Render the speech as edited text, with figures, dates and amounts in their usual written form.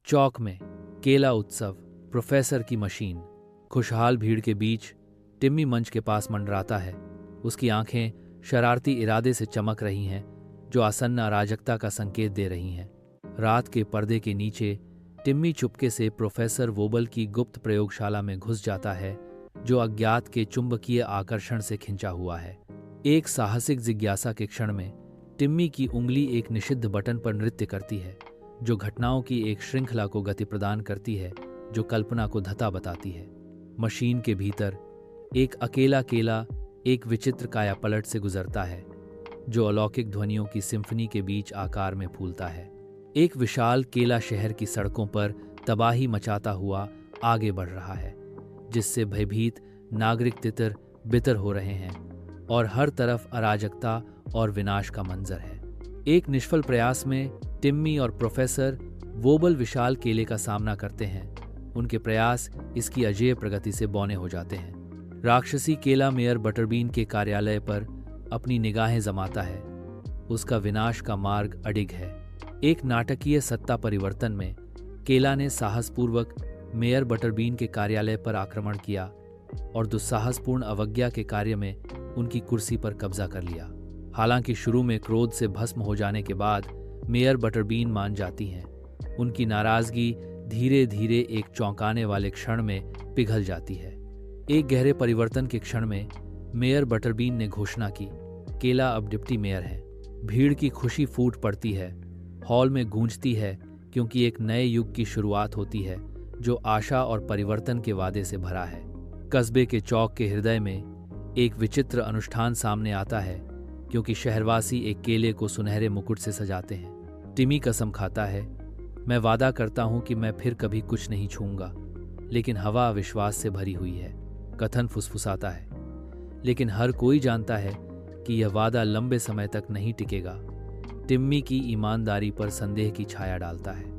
चौक में केला उत्सव, प्रोफेसर की मशीन। खुशहाल भीड़ के बीच टिम्मी मंच के पास मंडराता है। उसकी आंखें शरारती इरादे से चमक रही हैं, जो आसन्न अराजकता का संकेत दे रही हैं। रात के पर्दे के नीचे टिम्मी चुपके से प्रोफेसर वोबल की गुप्त प्रयोगशाला में घुस जाता है, जो अज्ञात के चुंबकीय आकर्षण से खिंचा हुआ है। एक साहसिक जिज्ञासा के क्षण में टिम्मी की उंगली एक निषिद्ध बटन पर नृत्य करती है, जो घटनाओं की एक श्रृंखला को गति प्रदान करती है, जो कल्पना को धता बताती है। मशीन के भीतर एक अकेला केला एक विचित्र कायापलट से गुजरता है, जो अलौकिक ध्वनियों की सिम्फनी के बीच आकार में फूलता है। एक विशाल केला शहर की सड़कों पर तबाही मचाता हुआ आगे बढ़ रहा है, जिससे भयभीत नागरिक तितर बितर हो रहे हैं और हर तरफ अराजकता और विनाश का मंजर है। एक निष्फल प्रयास में टिम्मी और प्रोफेसर वोबल विशाल केले का सामना करते हैं। उनके प्रयास इसकी अजेय प्रगति से बौने हो जाते हैं। राक्षसी केला मेयर बटरबीन के कार्यालय पर अपनी निगाहें जमाता है। उसका विनाश का मार्ग अडिग है। एक नाटकीय सत्ता परिवर्तन में केला ने साहसपूर्वक मेयर बटरबीन के कार्यालय पर आक्रमण किया और दुस्साहसपूर्ण अवज्ञा के कार्य में उनकी कुर्सी पर कब्जा कर लिया। हालांकि शुरू में क्रोध से भस्म हो जाने के बाद मेयर बटरबीन मान जाती हैं। उनकी नाराजगी धीरे धीरे एक चौंकाने वाले क्षण में पिघल जाती है। एक गहरे परिवर्तन के क्षण में मेयर बटरबीन ने घोषणा की, केला अब डिप्टी मेयर है। भीड़ की खुशी फूट पड़ती है, हॉल में गूंजती है, क्योंकि एक नए युग की शुरुआत होती है जो आशा और परिवर्तन के वादे से भरा है। कस्बे के चौक के हृदय में एक विचित्र अनुष्ठान सामने आता है, क्योंकि शहरवासी एक केले को सुनहरे मुकुट से सजाते हैं। टिमी कसम खाता है, मैं वादा करता हूं कि मैं फिर कभी कुछ नहीं छूऊंगा, लेकिन हवा अविश्वास से भरी हुई है। कथन फुसफुसाता है, लेकिन हर कोई जानता है कि यह वादा लंबे समय तक नहीं टिकेगा। टिम्मी की ईमानदारी पर संदेह की छाया डालता है।